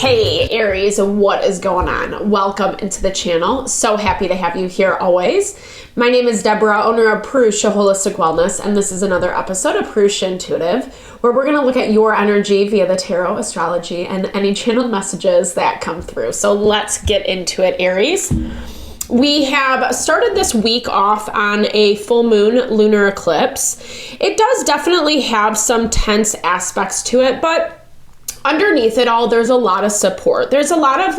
Hey Aries, what is going on? Welcome into the channel. So happy to have you here always. My name is Deborah, owner of Purusha Holistic Wellness, and this is another episode of Purusha Intuitive, where we're going to look at your energy via the tarot, astrology, and any channeled messages that come through. So let's get into it, Aries. We have started this week off on a full moon lunar eclipse. It does definitely have some tense aspects to it, but underneath it all, there's a lot of support. There's a lot of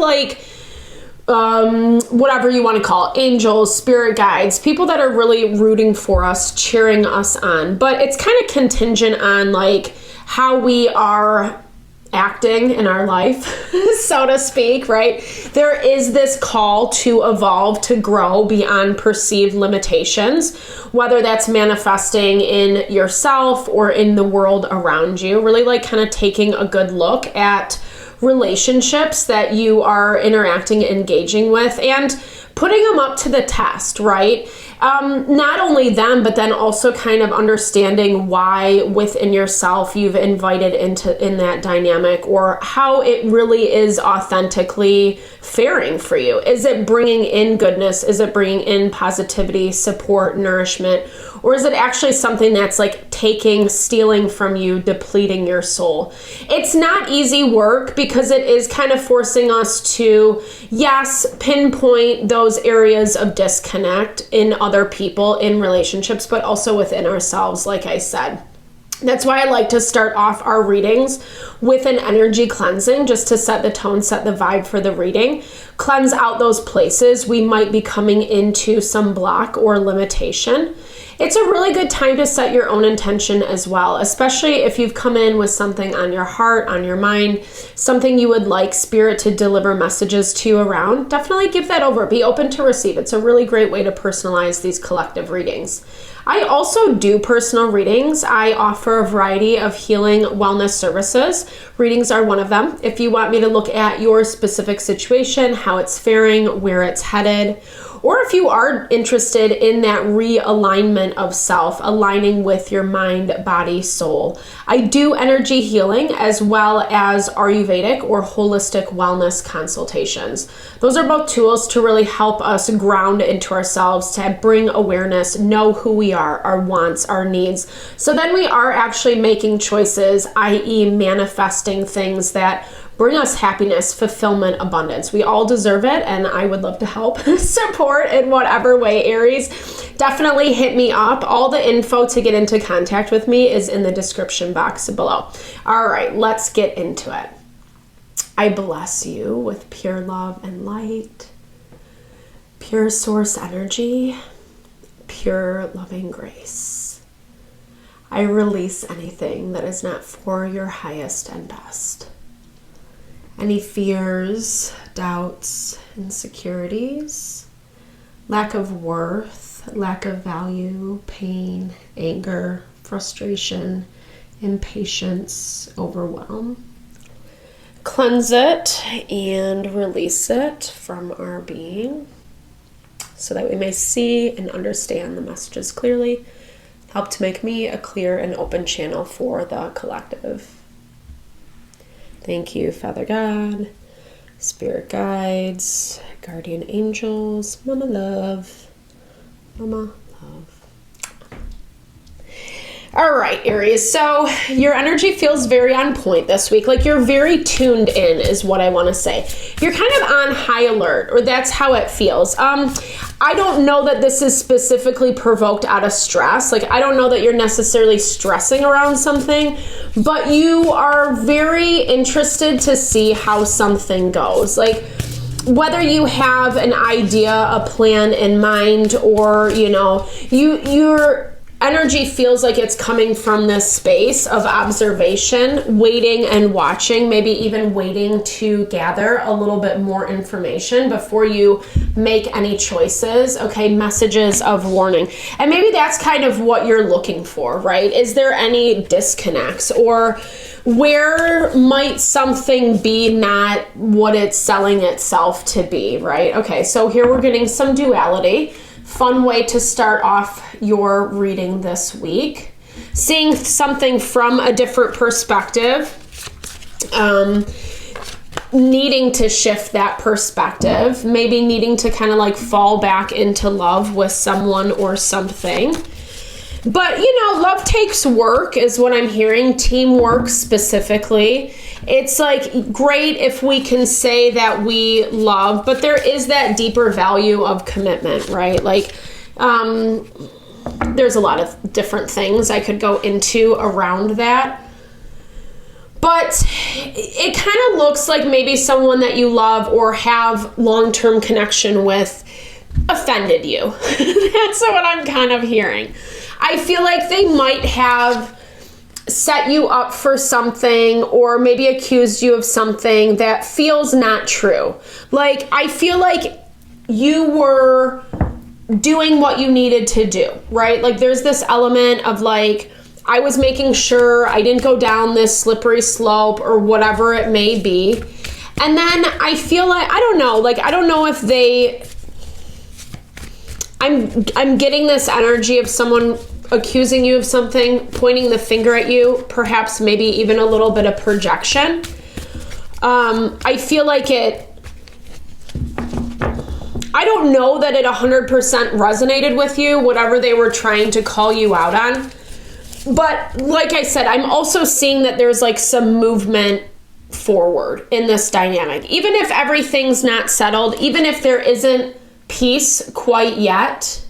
whatever you want to call it, angels, spirit guides, people that are really rooting for us, cheering us on. But it's kind of contingent on how we are acting in our life, so to speak, right? There is this call to evolve, to grow beyond perceived limitations, whether that's manifesting in yourself or in the world around you. Really kind of taking a good look at relationships that you are interacting, engaging with, and putting them up to the test, right? Not only them, but then also kind of understanding why within yourself you've invited in that dynamic, or how it really is authentically faring for you. Is it bringing in goodness? Is it bringing in positivity, support, nourishment? Or is it actually something that's stealing from you, depleting your soul? It's not easy work because it is kind of forcing us to, yes, pinpoint those areas of disconnect in other people, in relationships, but also within ourselves, like I said. That's why I like to start off our readings with an energy cleansing, just to set the tone, set the vibe for the reading, cleanse out those places we might be coming into some block or limitation. It's a really good time to set your own intention as well, especially if you've come in with something on your heart, on your mind, something you would like Spirit to deliver messages to you around. Definitely give that over. Be open to receive. It's a really great way to personalize these collective readings. I also do personal readings. I offer a variety of healing wellness services. Readings are one of them. If you want me to look at your specific situation, how it's faring, where it's headed, or if you are interested in that realignment of self, aligning with your mind, body, soul, I do energy healing as well as Ayurvedic or holistic wellness consultations. Those are both tools to really help us ground into ourselves, to bring awareness, know who we are, our wants, our needs. So then we are actually making choices, i.e. manifesting things that bring us happiness, fulfillment, abundance. We all deserve it, and I would love to help support in whatever way, Aries. Definitely hit me up. All the info to get into contact with me is in the description box below. All right, let's get into it. I bless you with pure love and light, pure source energy, pure loving grace. I release anything that is not for your highest and best. Any fears, doubts, insecurities, lack of worth, lack of value, pain, anger, frustration, impatience, overwhelm. Cleanse it and release it from our being so that we may see and understand the messages clearly. Help to make me a clear and open channel for the collective. Thank you, Father God, Spirit Guides, Guardian Angels, Mama Love, Mama Love. All right, Aries, so your energy feels very on point this week. You're very tuned in is what I want to say. You're kind of on high alert, or that's how it feels. I don't know that this is specifically provoked out of stress. I don't know that you're necessarily stressing around something, but you are very interested to see how something goes. Whether you have an idea, a plan in mind, or, you're energy feels like it's coming from this space of observation, waiting and watching, maybe even waiting to gather a little bit more information before you make any choices, okay? Messages of warning. And maybe that's kind of what you're looking for, right? Is there any disconnects, or where might something be not what it's selling itself to be, right? Okay, so here we're getting some duality. Fun way to start off your reading this week. Seeing something from a different perspective. needing to shift that perspective, maybe needing to kind of like fall back into love with someone or something. But, love takes work is what I'm hearing, teamwork specifically. It's like great if we can say that we love, but there is that deeper value of commitment, right? Like, there's a lot of different things I could go into around that. But it kind of looks like maybe someone that you love or have long-term connection with offended you. That's what I'm kind of hearing. I feel like they might have set you up for something or maybe accused you of something that feels not true. Like, I feel like you were doing what you needed to do, right? Like, there's this element of like, I was making sure I didn't go down this slippery slope or whatever it may be. And then I feel like, I don't know if I'm getting this energy of someone accusing you of something, pointing the finger at you, perhaps maybe even a little bit of projection. I feel like I don't know that it 100% resonated with you, whatever they were trying to call you out on. But like I said, I'm also seeing that there's like some movement forward in this dynamic. Even if everything's not settled, even if there isn't peace quite yet,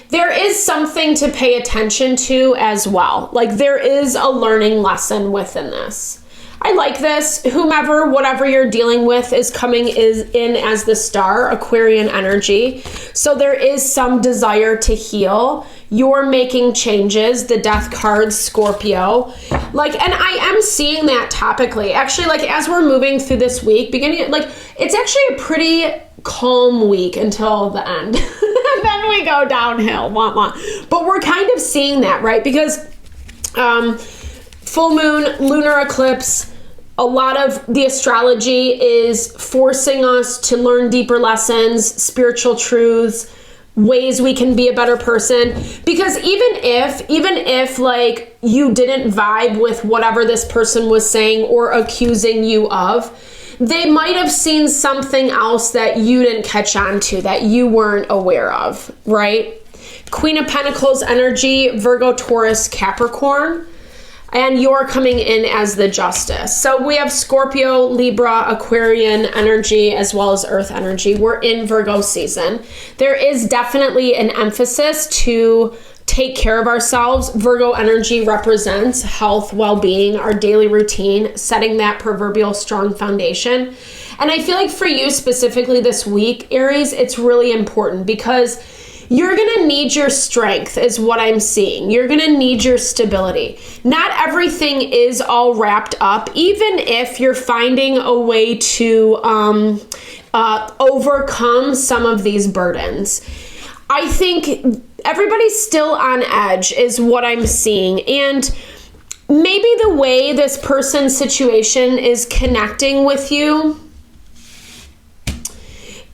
there is something to pay attention to as well. Like, there is a learning lesson within this. I like this. Whomever, whatever you're dealing with is coming in as the star, Aquarian energy. So there is some desire to heal. You're making changes, the death card, Scorpio. Like, and I am seeing that topically. Actually, like, as we're moving through this week, it's actually a pretty calm week until the end. Then we go downhill, But we're kind of seeing that, right? Because full moon, lunar eclipse, a lot of the astrology is forcing us to learn deeper lessons, spiritual truths, ways we can be a better person. Because even if like you didn't vibe with whatever this person was saying or accusing you of, they might have seen something else that you didn't catch on to, that you weren't aware of, right? Queen of Pentacles energy, Virgo, Taurus, Capricorn. And you're coming in as the Justice. So we have Scorpio, Libra, Aquarian energy, as well as Earth energy. We're in Virgo season. There is definitely an emphasis to take care of ourselves. Virgo energy represents health, well-being, our daily routine, setting that proverbial strong foundation. And I feel like for you specifically this week, Aries, it's really important because you're going to need your strength is what I'm seeing. You're going to need your stability. Not everything is all wrapped up, even if you're finding a way to overcome some of these burdens. I think everybody's still on edge is what I'm seeing. And maybe the way this person's situation is connecting with you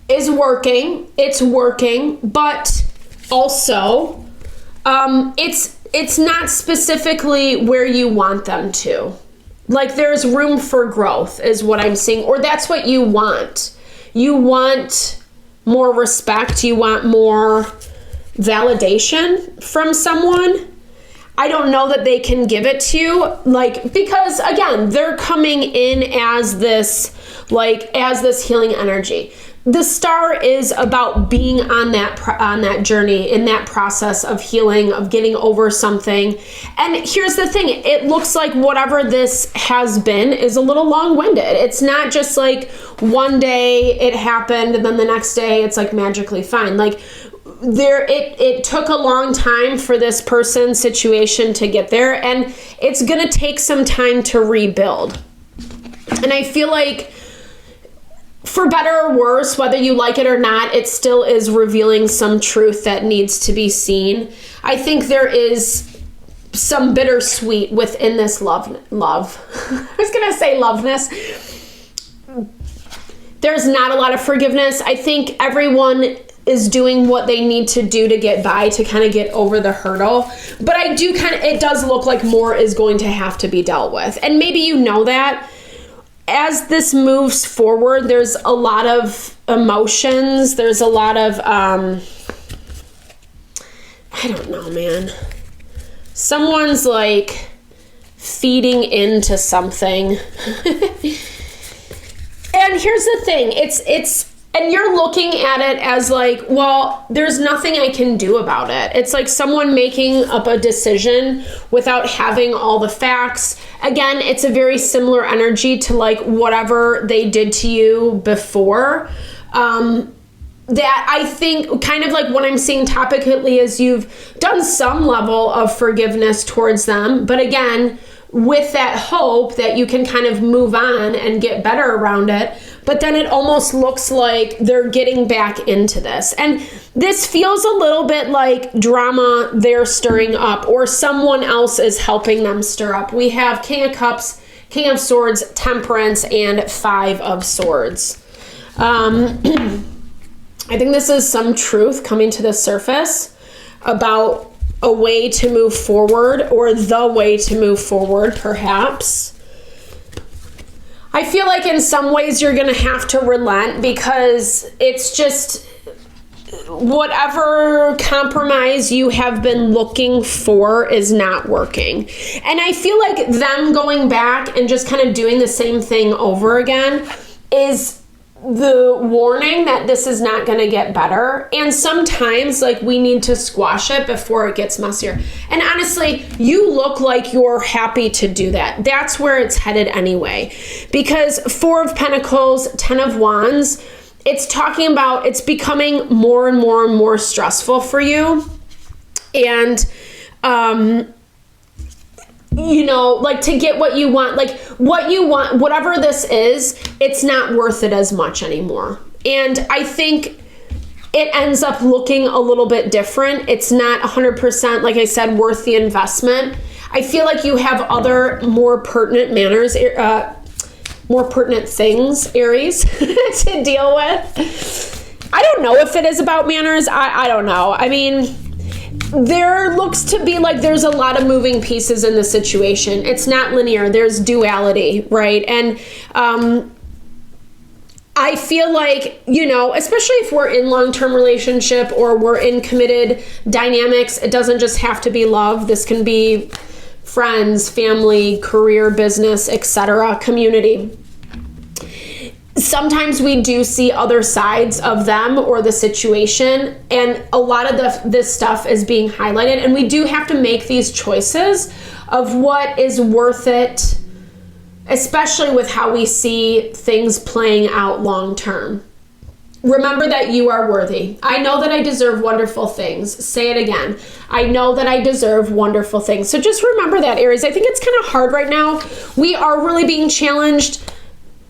is working. It's working, but also it's not specifically where you want them to. Like, there's room for growth is what I'm seeing, or that's what you want. You want more respect. You want more validation from someone. I don't know that they can give it to you, like, because again, they're coming in as this healing energy. The star is about being on that journey, in that process of healing, of getting over something. And here's the thing, it looks like whatever this has been is a little long-winded. It's not just like one day it happened and then the next day it's like magically fine. Like, it took a long time for this person's situation to get there, and it's gonna take some time to rebuild. And I feel like, for better or worse, whether you like it or not, it still is revealing some truth that needs to be seen. I think there is some bittersweet within this love. I was gonna say loveness. There's not a lot of forgiveness. I think everyone is doing what they need to do to get by, to kind of get over the hurdle. But it does look like more is going to have to be dealt with. And maybe you know that. as this moves forward, there's a lot of emotions. There's a lot of, I don't know, man. Someone's like feeding into something. And here's the thing, and you're looking at it as like, well, there's nothing I can do about it. It's like someone making up a decision without having all the facts. Again, it's a very similar energy to like whatever they did to you before. That I think kind of like what I'm seeing topically is you've done some level of forgiveness towards them. But again, with that hope that you can kind of move on and get better around it. But then it almost looks like they're getting back into this. And this feels a little bit like drama they're stirring up, or someone else is helping them stir up. We have King of Cups, King of Swords, Temperance, and Five of Swords. I think this is some truth coming to the surface about a way to move forward, or the way to move forward, perhaps. I feel like in some ways you're going to have to relent, because it's just whatever compromise you have been looking for is not working. And I feel like them going back and just kind of doing the same thing over again is the warning that this is not going to get better. And sometimes like we need to squash it before it gets messier. And honestly, you look like you're happy to do that. That's where it's headed anyway. Because Four of Pentacles, Ten of Wands, it's talking about it's becoming more and more and more stressful for you. And, you know, like to get what you want, like what you want, whatever this is, it's not worth it as much anymore. And I think it ends up looking a little bit different. It's not 100%, like I said, worth the investment. I feel like you have other more pertinent manners, more pertinent things, Aries, to deal with. I don't know if it is about manners. I don't know. I mean, there looks to be like there's a lot of moving pieces in the situation. It's not linear. There's duality, right? And I feel like, you know, especially if we're in long-term relationship or we're in committed dynamics, it doesn't just have to be love. This can be friends, family, career, business, etc., community. Sometimes we do see other sides of them or the situation, and a lot of this stuff is being highlighted, and we do have to make these choices of what is worth it, especially with how we see things playing out long term. Remember that you are worthy. I know that I deserve wonderful things. Say it again. I know that I deserve wonderful things. So just remember that, Aries. I think it's kind of hard right now. We are really being challenged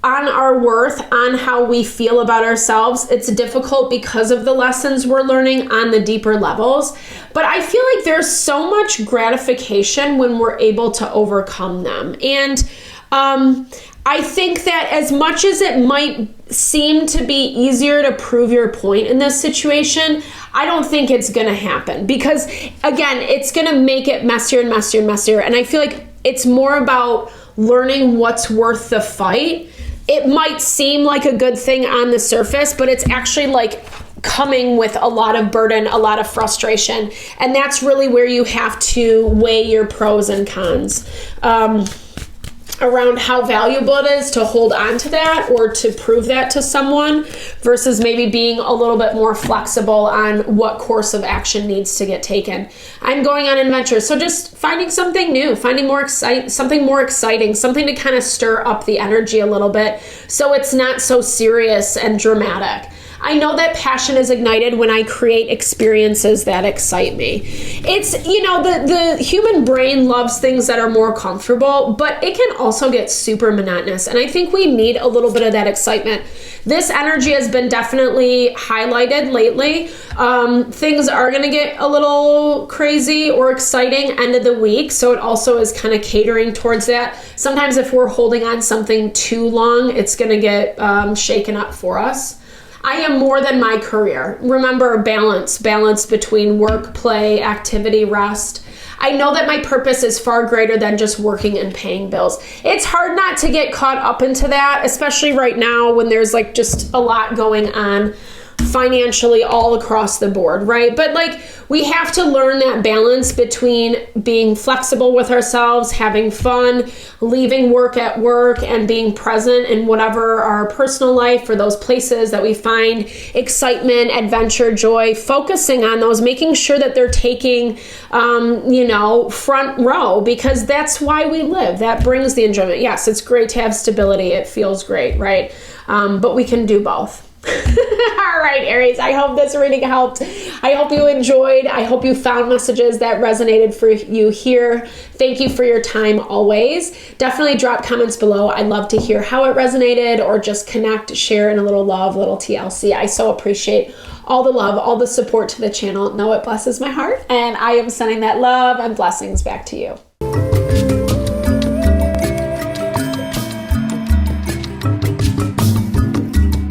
on our worth, on how we feel about ourselves. It's difficult because of the lessons we're learning on the deeper levels. But I feel like there's so much gratification when we're able to overcome them. And I think that as much as it might seem to be easier to prove your point in this situation, I don't think it's going to happen, because again, it's going to make it messier and messier and messier. And I feel like it's more about learning what's worth the fight. It might seem like a good thing on the surface, but it's actually like coming with a lot of burden, a lot of frustration. And that's really where you have to weigh your pros and cons around how valuable it is to hold on to that or to prove that to someone, versus maybe being a little bit more flexible on what course of action needs to get taken. I'm going on adventures, so just finding something new, finding something more exciting, something to kind of stir up the energy a little bit so it's not so serious and dramatic. I know that passion is ignited when I create experiences that excite me. It's, you know, the human brain loves things that are more comfortable, but it can also get super monotonous. And I think we need a little bit of that excitement. This energy has been definitely highlighted lately. Things are going to get a little crazy or exciting end of the week. So it also is kind of catering towards that. Sometimes if we're holding on something too long, it's going to get shaken up for us. I am more than my career. Remember, balance between work, play, activity, rest. I know that my purpose is far greater than just working and paying bills. It's hard not to get caught up into that, especially right now when there's like just a lot going on financially all across the board, right? But like, we have to learn that balance between being flexible with ourselves, having fun, leaving work at work, and being present in whatever our personal life or those places that we find excitement, adventure, joy, focusing on those, making sure that they're taking, front row, because that's why we live. That brings the enjoyment. Yes, it's great to have stability. It feels great, right? But we can do both. All right, Aries, I hope this reading helped. I hope you enjoyed. I hope you found messages that resonated for you here. Thank you for your time always. Definitely drop comments below. I'd love to hear how it resonated, or just connect, share in a little love, little TLC. I so appreciate all the love, all the support to the channel. Know it blesses my heart, and I am sending that love and blessings back to you.